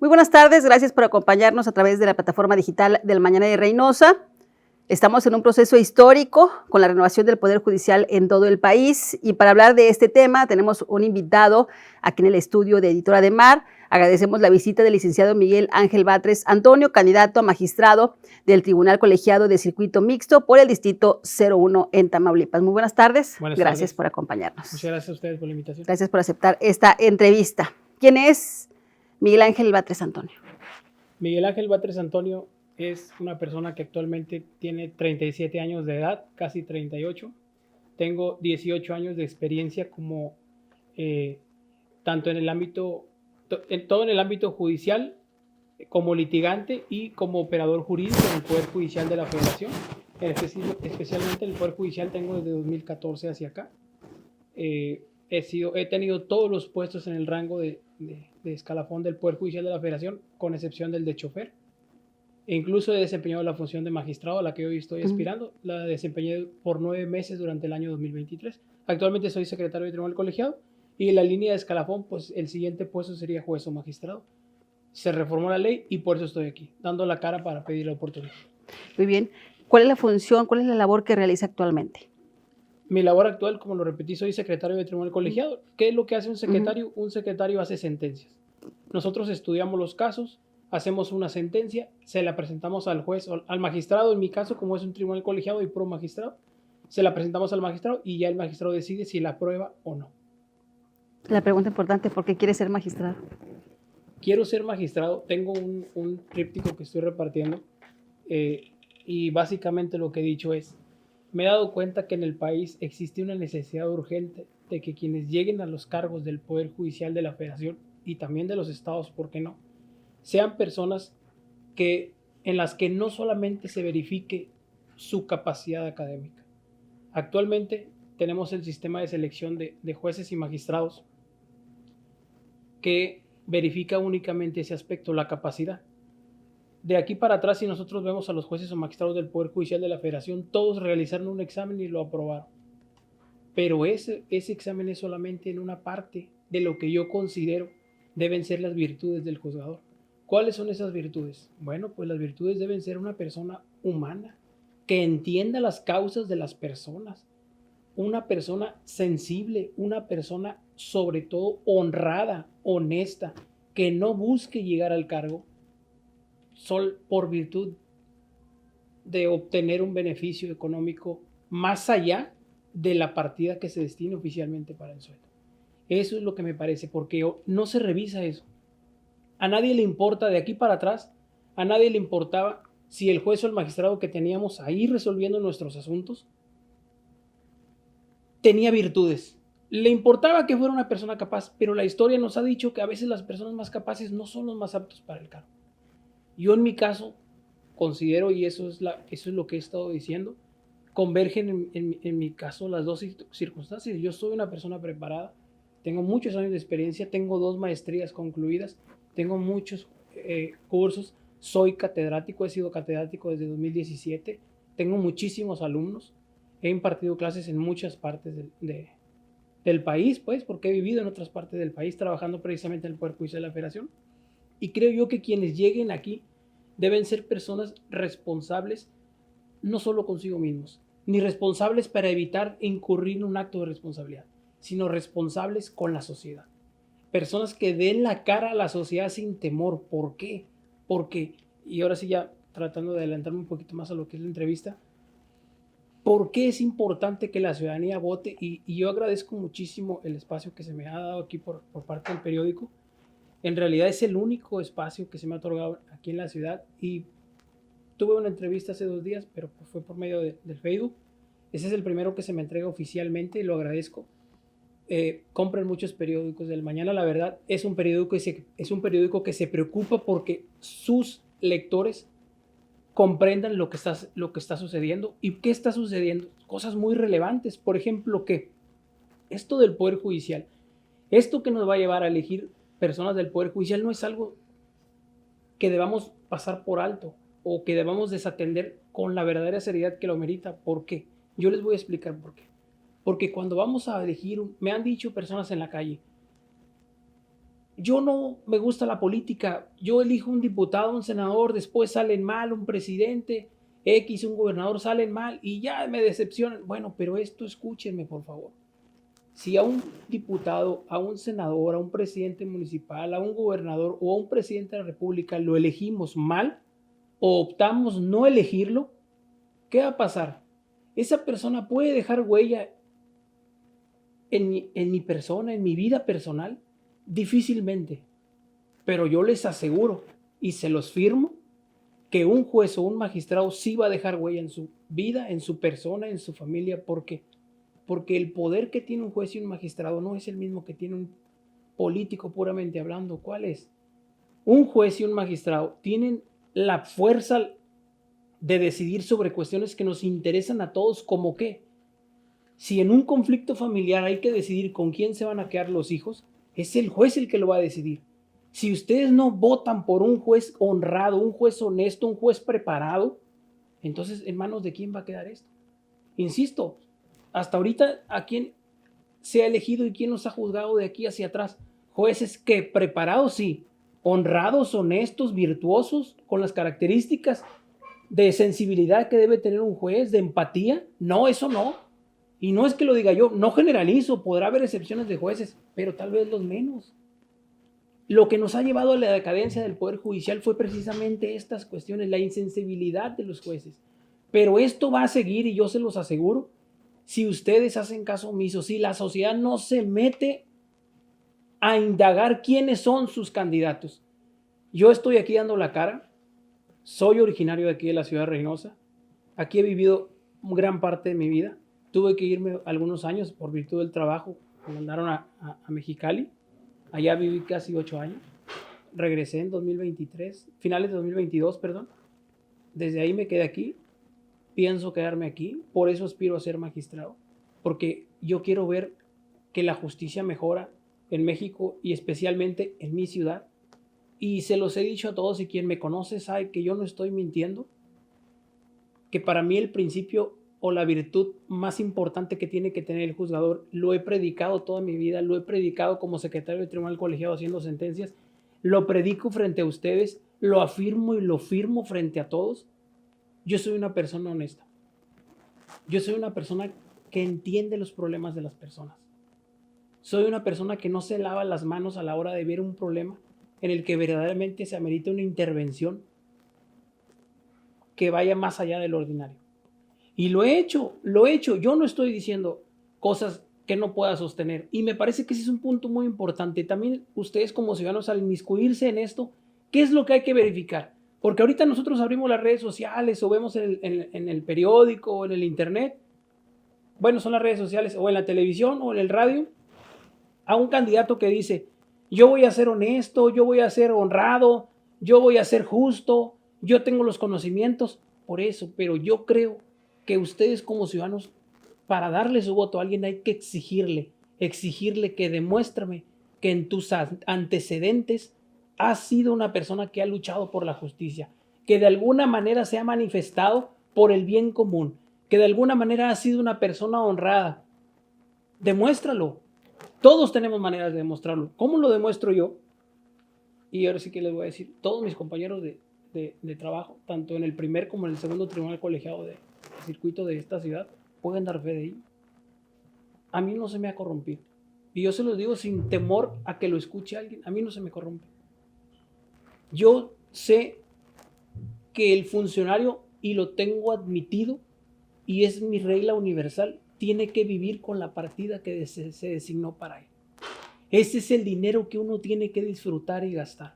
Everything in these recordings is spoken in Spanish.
Muy buenas tardes, gracias por acompañarnos a través de la plataforma digital del Mañana de Reynosa. Estamos en un proceso histórico con la renovación del Poder Judicial en todo el país y para hablar de este tema tenemos un invitado aquí en el estudio de Editora de Mar. Agradecemos la visita del licenciado Miguel Ángel Batres Antonio, candidato a magistrado del Tribunal Colegiado de Circuito Mixto por el Distrito 01 en Tamaulipas. Muy buenas tardes, gracias por acompañarnos. Muchas gracias a ustedes por la invitación. Gracias por aceptar esta entrevista. ¿Quién es Miguel Ángel Batres Antonio? Miguel Ángel Batres Antonio es una persona que actualmente tiene 37 años de edad, casi 38. Tengo 18 años de experiencia como tanto en el ámbito, todo en el ámbito judicial, como litigante y como operador jurídico en el Poder Judicial de la Federación. Especialmente en el Poder Judicial tengo desde 2014 hacia acá. He tenido todos los puestos en el rango de escalafón del Poder Judicial de la Federación, con excepción del de chofer. E incluso he desempeñado la función de magistrado a la que hoy estoy aspirando. La desempeñé por 9 meses durante el año 2023. Actualmente soy secretario de Tribunal Colegiado y en la línea de escalafón, pues el siguiente puesto sería juez o magistrado. Se reformó la ley y por eso estoy aquí, dando la cara para pedir la oportunidad. Muy bien. ¿Cuál es la función, cuál es la labor que realiza actualmente? Mi labor actual, como lo repetí, soy secretario de Tribunal Colegiado. ¿Qué es lo que hace un secretario? Un secretario hace sentencias. Nosotros estudiamos los casos, hacemos una sentencia, se la presentamos al juez, al magistrado, en mi caso, como es un tribunal colegiado y pro magistrado, se la presentamos al magistrado y ya el magistrado decide si la aprueba o no. La pregunta importante, ¿por qué quiere ser magistrado? Quiero ser magistrado, tengo un tríptico que estoy repartiendo y básicamente lo que he dicho es, me he dado cuenta que en el país existe una necesidad urgente de que quienes lleguen a los cargos del Poder Judicial de la Federación y también de los estados, ¿por qué no?, sean personas en las que no solamente se verifique su capacidad académica. Actualmente tenemos el sistema de selección de jueces y magistrados que verifica únicamente ese aspecto, la capacidad. De aquí para atrás, si nosotros vemos a los jueces o magistrados del Poder Judicial de la Federación, todos realizaron un examen y lo aprobaron. Pero ese examen es solamente en una parte de lo que yo considero deben ser las virtudes del juzgador. ¿Cuáles son esas virtudes? Bueno, pues las virtudes deben ser una persona humana, que entienda las causas de las personas, una persona sensible, una persona sobre todo honrada, honesta, que no busque llegar al cargo por virtud de obtener un beneficio económico más allá de la partida que se destina oficialmente para el sueldo. Eso es lo que me parece, porque no se revisa eso. A nadie le importa de aquí para atrás, a nadie le importaba si el juez o el magistrado que teníamos ahí resolviendo nuestros asuntos tenía virtudes. Le importaba que fuera una persona capaz, pero la historia nos ha dicho que a veces las personas más capaces no son los más aptos para el cargo. Yo en mi caso considero, y eso es lo que he estado diciendo, convergen en mi caso las dos circunstancias. Yo soy una persona preparada, tengo muchos años de experiencia, tengo 2 maestrías concluidas, tengo muchos cursos, soy catedrático, he sido catedrático desde 2017, tengo muchísimos alumnos, he impartido clases en muchas partes del país, pues, porque he vivido en otras partes del país trabajando precisamente en el Poder Judicial de la Federación. Y creo yo que quienes lleguen aquí deben ser personas responsables, no solo consigo mismos, ni responsables para evitar incurrir en un acto de responsabilidad, sino responsables con la sociedad. Personas que den la cara a la sociedad sin temor. ¿Por qué? Porque, y ahora sí ya tratando de adelantarme un poquito más a lo que es la entrevista, ¿por qué es importante que la ciudadanía vote? Y yo agradezco muchísimo el espacio que se me ha dado aquí por parte del periódico. En realidad es el único espacio que se me ha otorgado aquí en la ciudad y tuve una entrevista hace 2 días, pero fue por medio del Facebook. Ese es el primero que se me entrega oficialmente y lo agradezco. Compren muchos periódicos del Mañana. La verdad, es un periódico que se preocupa porque sus lectores comprendan lo que está sucediendo. ¿Y qué está sucediendo? Cosas muy relevantes. Por ejemplo, que esto del Poder Judicial, esto que nos va a llevar a elegir personas del Poder Judicial no es algo que debamos pasar por alto o que debamos desatender con la verdadera seriedad que lo merita. ¿Por qué? Yo les voy a explicar por qué. Porque cuando vamos a elegir, me han dicho personas en la calle, Yo no me gusta la política, yo elijo un diputado, un senador, después salen mal, un presidente X, un gobernador salen mal y ya me decepcionan. Bueno, pero esto escúchenme por favor. Si a un diputado, a un senador, a un presidente municipal, a un gobernador o a un presidente de la República lo elegimos mal o optamos no elegirlo, ¿qué va a pasar? Esa persona puede dejar huella en mi persona, en mi vida personal, difícilmente. Pero yo les aseguro y se los firmo que un juez o un magistrado sí va a dejar huella en su vida, en su persona, en su familia. ¿Por qué? Porque el poder que tiene un juez y un magistrado no es el mismo que tiene un político puramente hablando. ¿Cuál es? Un juez y un magistrado tienen la fuerza de decidir sobre cuestiones que nos interesan a todos, como qué. Si en un conflicto familiar hay que decidir con quién se van a quedar los hijos, es el juez el que lo va a decidir. Si ustedes no votan por un juez honrado, un juez honesto, un juez preparado, entonces ¿en manos de quién va a quedar esto? Insisto, hasta ahorita ¿a quién se ha elegido y quién nos ha juzgado de aquí hacia atrás? Jueces que preparados sí, honrados, honestos, virtuosos, con las características de sensibilidad que debe tener un juez, de empatía. No, eso no. Y no es que lo diga yo, no generalizo, podrá haber excepciones de jueces, pero tal vez los menos. Lo que nos ha llevado a la decadencia del Poder Judicial fue precisamente estas cuestiones, la insensibilidad de los jueces. Pero esto va a seguir y yo se los aseguro, si ustedes hacen caso omiso, si la sociedad no se mete a indagar quiénes son sus candidatos. Yo estoy aquí dando la cara, soy originario de aquí de la ciudad de Reynosa, aquí he vivido gran parte de mi vida. Tuve que irme algunos años por virtud del trabajo, me mandaron a Mexicali, allá viví casi 8 años, regresé en 2023, finales de 2022, perdón, desde ahí me quedé aquí, pienso quedarme aquí, por eso aspiro a ser magistrado, porque yo quiero ver que la justicia mejora en México y especialmente en mi ciudad, y se los he dicho a todos y quien me conoce sabe que yo no estoy mintiendo, que para mí el principio o la virtud más importante que tiene que tener el juzgador, lo he predicado toda mi vida, lo he predicado como secretario de tribunal colegiado haciendo sentencias, lo predico frente a ustedes, lo afirmo y lo firmo frente a todos. Yo soy una persona honesta. Yo soy una persona que entiende los problemas de las personas. Soy una persona que no se lava las manos a la hora de ver un problema en el que verdaderamente se amerita una intervención que vaya más allá del ordinario. Y lo he hecho. Yo no estoy diciendo cosas que no pueda sostener. Y me parece que ese es un punto muy importante. También ustedes como ciudadanos al inmiscuirse en esto, ¿qué es lo que hay que verificar? Porque ahorita nosotros abrimos las redes sociales o vemos en el periódico o en el internet, bueno, son las redes sociales o en la televisión o en el radio, a un candidato que dice, yo voy a ser honesto, yo voy a ser honrado, yo voy a ser justo, yo tengo los conocimientos, por eso, pero yo creo que ustedes como ciudadanos, para darle su voto a alguien hay que exigirle que demuéstrame que en tus antecedentes has sido una persona que ha luchado por la justicia, que de alguna manera se ha manifestado por el bien común, que de alguna manera has sido una persona honrada. Demuéstralo. Todos tenemos maneras de demostrarlo. ¿Cómo lo demuestro yo? Y ahora sí que les voy a decir, todos mis compañeros de trabajo, tanto en el primer como en el segundo tribunal colegiado de circuito de esta ciudad, pueden dar fe de ello. A mí no se me ha corrompido. Y yo se los digo sin temor a que lo escuche alguien. A mí no se me corrompe. Yo sé que el funcionario, y lo tengo admitido, y es mi regla universal, tiene que vivir con la partida que se designó para él. Ese es el dinero que uno tiene que disfrutar y gastar,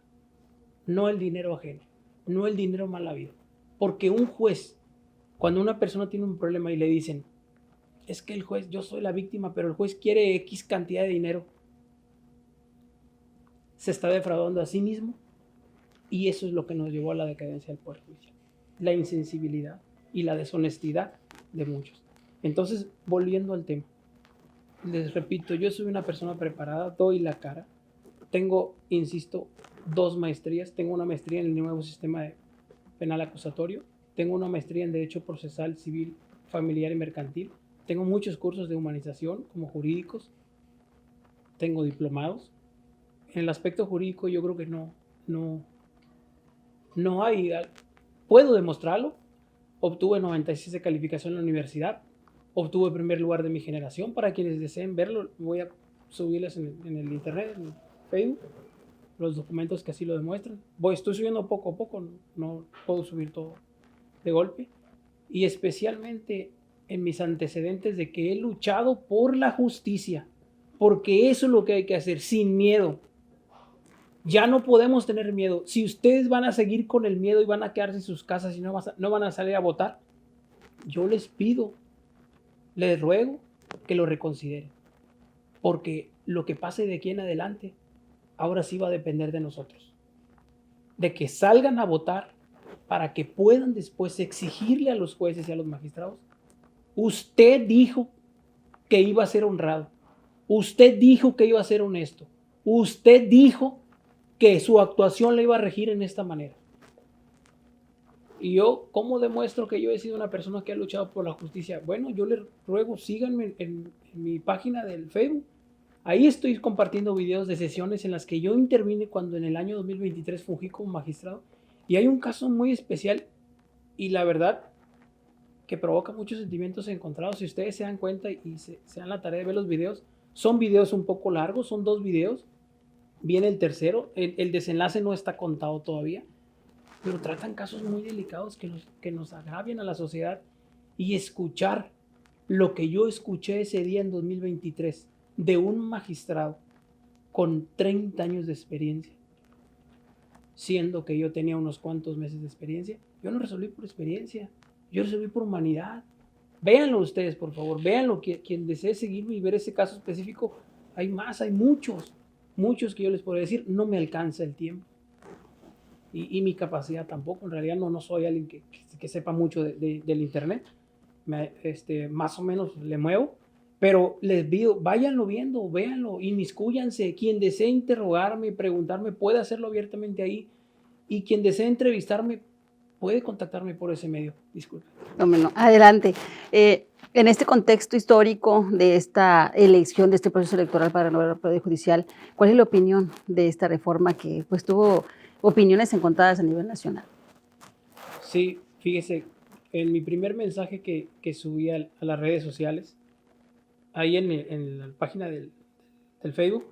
no el dinero ajeno, no el dinero mal habido. Porque un juez, cuando una persona tiene un problema y le dicen, es que el juez, yo soy la víctima, pero el juez quiere X cantidad de dinero, se está defraudando a sí mismo, y eso es lo que nos llevó a la decadencia del Poder Judicial, la insensibilidad y la deshonestidad de muchos. Entonces, volviendo al tema, les repito, yo soy una persona preparada, doy la cara, tengo, insisto, 2 maestrías, tengo una maestría en el nuevo sistema penal acusatorio, tengo una maestría en Derecho Procesal, Civil, Familiar y Mercantil, tengo muchos cursos de humanización como jurídicos, tengo diplomados, en el aspecto jurídico yo creo que no hay, puedo demostrarlo. Obtuve 96 de calificación en la universidad, obtuve primer lugar de mi generación. Para quienes deseen verlo, voy a subirles en el internet, en Facebook, los documentos que así lo demuestran. Estoy subiendo poco a poco, no puedo subir todo de golpe. Y especialmente en mis antecedentes de que he luchado por la justicia, porque eso es lo que hay que hacer, sin miedo. Ya no podemos tener miedo. Si ustedes van a seguir con el miedo y van a quedarse en sus casas y no van a salir a votar, yo les pido, les ruego que lo reconsideren. Porque lo que pase de aquí en adelante, ahora sí va a depender de nosotros. De que salgan a votar para que puedan después exigirle a los jueces y a los magistrados: usted dijo que iba a ser honrado. Usted dijo que iba a ser honesto. Usted dijo que su actuación le iba a regir en esta manera. Y yo, ¿cómo demuestro que yo he sido una persona que ha luchado por la justicia? Bueno, yo les ruego, síganme en mi página del Facebook. Ahí estoy compartiendo videos de sesiones en las que yo intervine cuando en el año 2023 fungí como magistrado. Y hay un caso muy especial y la verdad que provoca muchos sentimientos encontrados. Si ustedes se dan cuenta y se dan la tarea de ver los videos, son videos un poco largos, son 2 videos. Viene el tercero, el desenlace no está contado todavía, pero tratan casos muy delicados que nos agravian a la sociedad. Y escuchar lo que yo escuché ese día en 2023 de un magistrado con 30 años de experiencia, siendo que yo tenía unos cuantos meses de experiencia. Yo no resolví por experiencia, yo resolví por humanidad. Véanlo ustedes, por favor, véanlo. Quien desee seguirme y ver ese caso específico, hay más, hay muchos que yo les podría decir. No me alcanza el tiempo y mi capacidad tampoco. En realidad no soy alguien que sepa mucho del internet. Más o menos le muevo, pero les pido, váyanlo viendo, véanlo, inmiscúyanse. Quien desee interrogarme, preguntarme, puede hacerlo abiertamente ahí, y quien desee entrevistarme puede contactarme por ese medio. Disculpe. No, adelante. En este contexto histórico de esta elección, de este proceso electoral para renovar el Poder Judicial, ¿cuál es la opinión de esta reforma que pues tuvo opiniones encontradas a nivel nacional? Sí, fíjese, en mi primer mensaje que subí a las redes sociales, ahí en la página del Facebook,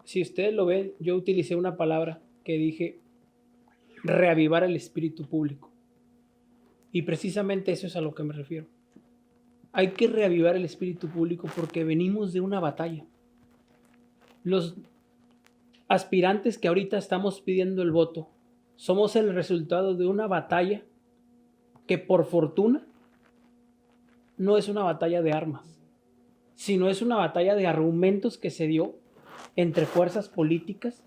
si ustedes lo ven, yo utilicé una palabra que dije: reavivar el espíritu público. Y precisamente eso es a lo que me refiero. Hay que reavivar el espíritu público porque venimos de una batalla. Los aspirantes que ahorita estamos pidiendo el voto somos el resultado de una batalla que, por fortuna, no es una batalla de armas, sino es una batalla de argumentos que se dio entre fuerzas políticas,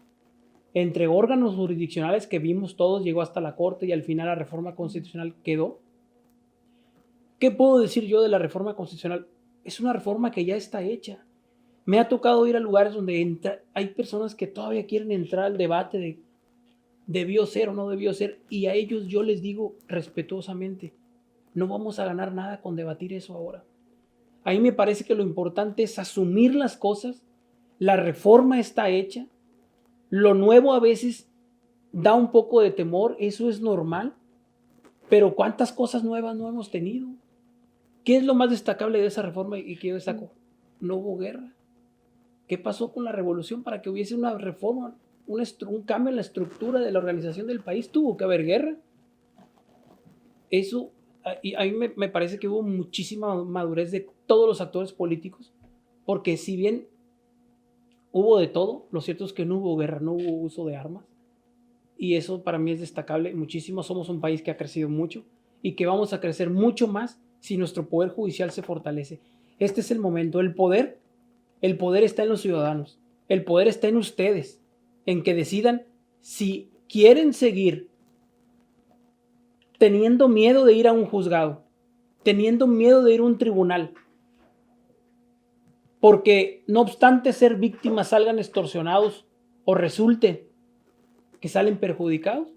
entre órganos jurisdiccionales que vimos todos, llegó hasta la Corte y al final la reforma constitucional quedó. ¿Qué puedo decir yo de la reforma constitucional? Es una reforma que ya está hecha. Me ha tocado ir a lugares donde hay personas que todavía quieren entrar al debate de debió ser o no debió ser, y a ellos yo les digo respetuosamente: no vamos a ganar nada con debatir eso ahora. A mí me parece que lo importante es asumir las cosas. La reforma está hecha. Lo nuevo a veces da un poco de temor, eso es normal, pero ¿cuántas cosas nuevas no hemos tenido? ¿Qué es lo más destacable de esa reforma y que yo destaco? No hubo guerra. ¿Qué pasó con la revolución para que hubiese una reforma, un cambio en la estructura de la organización del país? Tuvo que haber guerra. Eso, a mí me parece que hubo muchísima madurez de todos los actores políticos, porque si bien hubo de todo, lo cierto es que no hubo guerra, no hubo uso de armas, y eso para mí es destacable muchísimo. Somos un país que ha crecido mucho y que vamos a crecer mucho más si nuestro poder judicial se fortalece. Este es el momento. El poder está en los ciudadanos, el poder está en ustedes, en que decidan si quieren seguir teniendo miedo de ir a un juzgado, teniendo miedo de ir a un tribunal, porque no obstante ser víctimas salgan extorsionados o resulte que salen perjudicados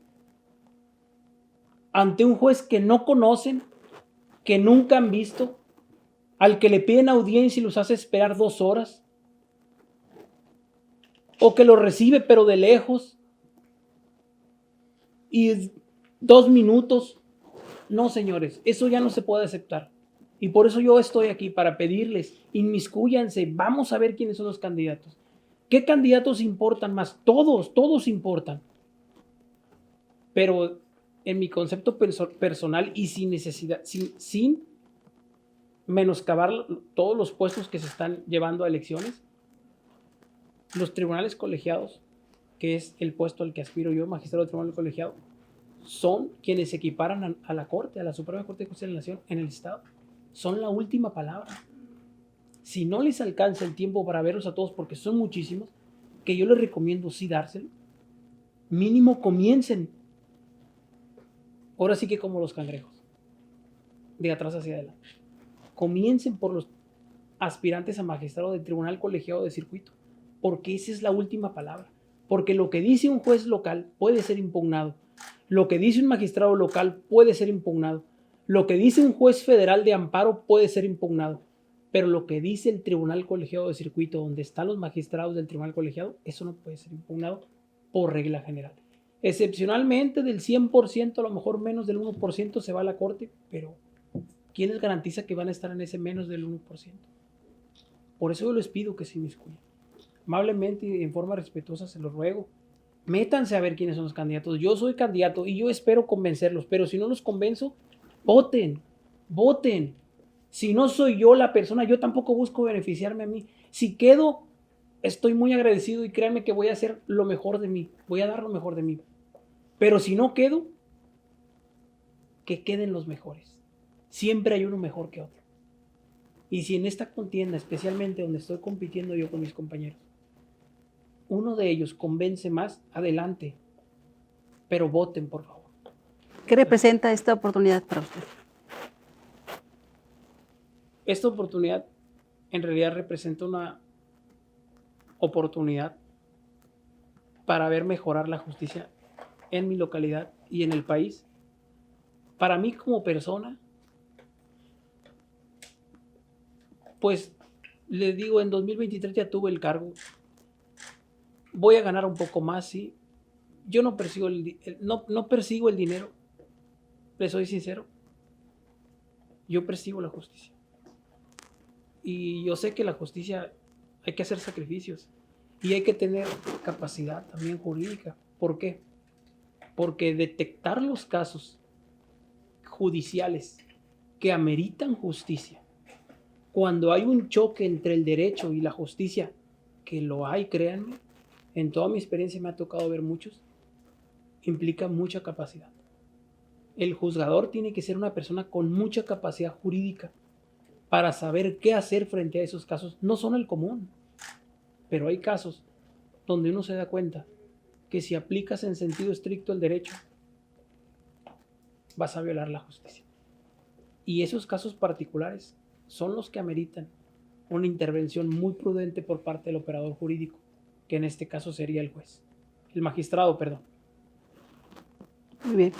ante un juez que no conocen, que nunca han visto, al que le piden audiencia y los hace esperar 2 horas. o que lo recibe pero de lejos y 2 minutos. No, señores, eso ya no se puede aceptar. Y por eso yo estoy aquí para pedirles, inmiscúyanse, vamos a ver quiénes son los candidatos. ¿Qué candidatos importan más? Todos importan. Pero en mi concepto personal y sin necesidad, sin menoscabar todos los puestos que se están llevando a elecciones, los tribunales colegiados, que es el puesto al que aspiro yo, magistrado de tribunal colegiado, son quienes se equiparan a la Corte, a la Suprema Corte de Justicia de la Nación en el Estado. Son la última palabra. Si no les alcanza el tiempo para verlos a todos, porque son muchísimos, que yo les recomiendo sí dárselo, mínimo comiencen. Ahora sí que como los cangrejos, de atrás hacia adelante. Comiencen por los aspirantes a magistrado del Tribunal Colegiado de Circuito, porque esa es la última palabra. Porque lo que dice un juez local puede ser impugnado. Lo que dice un magistrado local puede ser impugnado. Lo que dice un juez federal de amparo puede ser impugnado. Pero lo que dice el Tribunal Colegiado de Circuito, donde están los magistrados del Tribunal Colegiado, eso no puede ser impugnado por regla general. Excepcionalmente del 100%, a lo mejor menos del 1% se va a la Corte, pero ¿quién les garantiza que van a estar en ese menos del 1%? Por eso yo les pido que se inmiscuyan. Amablemente y en forma respetuosa se los ruego. Métanse a ver quiénes son los candidatos. Yo soy candidato y yo espero convencerlos, pero si no los convenzo, voten. Si no soy yo la persona, yo tampoco busco beneficiarme a mí. Si quedo, estoy muy agradecido y créanme que voy a hacer lo mejor de mí. Voy a dar lo mejor de mí. Pero si no quedo, que queden los mejores. Siempre hay uno mejor que otro. Y si en esta contienda, especialmente donde estoy compitiendo yo con mis compañeros, uno de ellos convence más, adelante. Pero voten, por favor. ¿Qué representa esta oportunidad para usted? Esta oportunidad en realidad representa una oportunidad para ver mejorar la justicia en mi localidad y en el país. Para mí como persona, pues les digo, en 2023 ya tuve el cargo. Voy a ganar un poco más, sí. Yo no persigo no persigo el dinero, les soy sincero. Yo persigo la justicia. Y yo sé que la justicia hay que hacer sacrificios y hay que tener capacidad también jurídica. ¿Por qué? Porque detectar los casos judiciales que ameritan justicia, cuando hay un choque entre el derecho y la justicia, que lo hay, créanme, en toda mi experiencia me ha tocado ver muchos, implica mucha capacidad. El juzgador tiene que ser una persona con mucha capacidad jurídica para saber qué hacer frente a esos casos. No son el común, pero hay casos donde uno se da cuenta que si aplicas en sentido estricto el derecho, vas a violar la justicia. Y esos casos particulares son los que ameritan una intervención muy prudente por parte del operador jurídico, que en este caso sería el juez, el magistrado, perdón. Muy bien.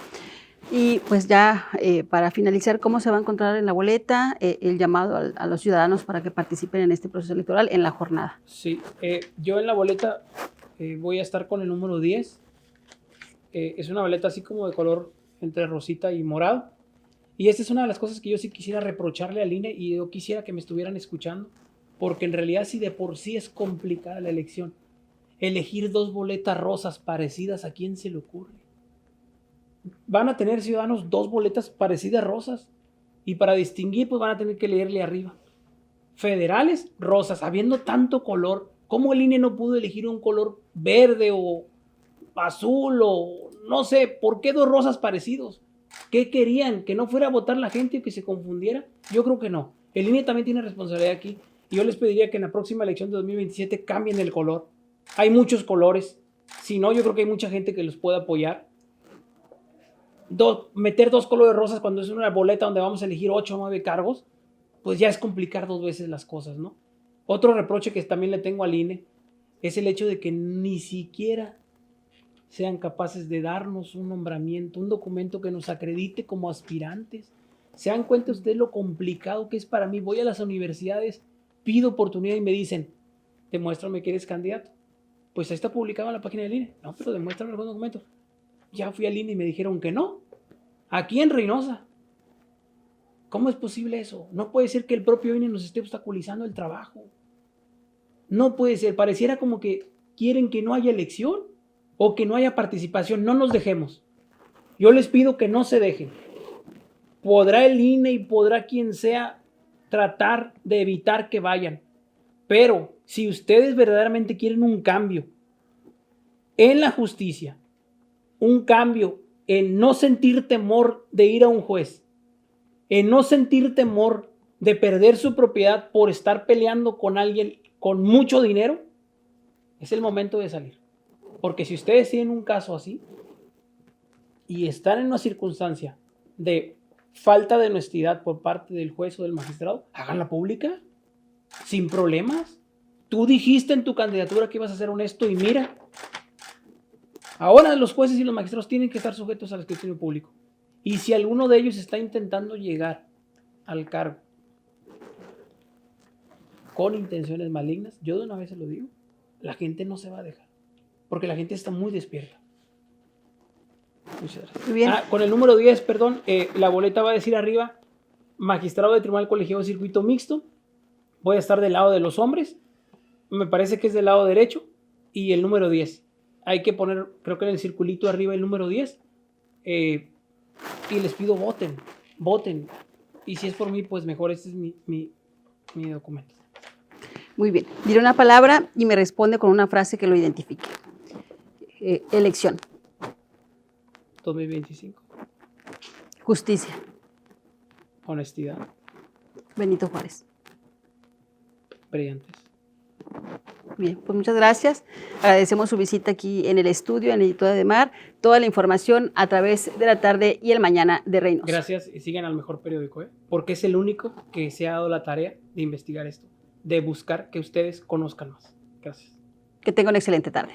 Y pues ya para finalizar, ¿cómo se va a encontrar en la boleta el llamado a los ciudadanos para que participen en este proceso electoral en la jornada? Sí, yo en la boleta voy a estar con el número 10. Es una boleta así como de color entre rosita y morado. Y esta es una de las cosas que yo sí quisiera reprocharle al INE y yo quisiera que me estuvieran escuchando, porque en realidad si de por sí es complicada la elección, elegir 2 boletas rosas parecidas, ¿a quién se le ocurre? Van a tener ciudadanos 2 boletas parecidas rosas y para distinguir pues van a tener que leerle arriba. Federales, rosas, habiendo tanto color, ¿cómo el INE no pudo elegir un color verde o azul o no sé? ¿Por qué 2 rosas parecidos? ¿Qué querían? ¿Que no fuera a votar la gente o que se confundiera? Yo creo que no. El INE también tiene responsabilidad aquí y yo les pediría que en la próxima elección de 2027 cambien el color. Hay muchos colores. Si no, yo creo que hay mucha gente que los puede apoyar. Meter 2 colores rosas cuando es una boleta donde vamos a elegir 8 o 9 cargos, pues ya es complicar 2 veces las cosas, ¿no? Otro reproche que también le tengo al INE es el hecho de que ni siquiera sean capaces de darnos un nombramiento, un documento que nos acredite como aspirantes. ¿Se dan cuenta ustedes lo complicado que es para mí? Voy a las universidades, pido oportunidad y me dicen, demuéstrame que eres candidato. Pues ahí está publicado en la página del INE. No, pero demuéstrame algún documento. Ya fui al INE y me dijeron que no. Aquí en Reynosa. ¿Cómo es posible eso? No puede ser que el propio INE nos esté obstaculizando el trabajo. No puede ser. Pareciera como que quieren que no haya elección o que no haya participación. No nos dejemos. Yo les pido que no se dejen. Podrá el INE y podrá quien sea tratar de evitar que vayan. Pero si ustedes verdaderamente quieren un cambio en la justicia, un cambio en no sentir temor de ir a un juez, en no sentir temor de perder su propiedad por estar peleando con alguien con mucho dinero, es el momento de salir. Porque si ustedes tienen un caso así y están en una circunstancia de falta de honestidad por parte del juez o del magistrado, háganla pública, sin problemas. Tú dijiste en tu candidatura que ibas a ser honesto y mira, ahora los jueces y los magistrados tienen que estar sujetos al escrutinio público. Y si alguno de ellos está intentando llegar al cargo con intenciones malignas, yo de una vez se lo digo, la gente no se va a dejar, porque la gente está muy despierta. Muchas gracias. Muy bien. Con el número 10, perdón, la boleta va a decir arriba, magistrado de Tribunal Colegiado de Circuito Mixto. Voy a estar del lado de los hombres, me parece que es del lado derecho, y el número 10. Hay que poner, creo que en el circulito arriba el número 10. Y les pido voten. Y si es por mí, pues mejor, este es mi documento. Muy bien. Diré una palabra y me responde con una frase que lo identifique. Elección. 2025. Justicia. Honestidad. Benito Juárez. Brillantes. Bien, pues muchas gracias. Agradecemos su visita aquí en el estudio, en el Editorial de Mar. Toda la información a través de la tarde y el mañana de Reynosa. Gracias y sigan al mejor periódico, porque es el único que se ha dado la tarea de investigar esto, de buscar que ustedes conozcan más. Gracias. Que tengan una excelente tarde.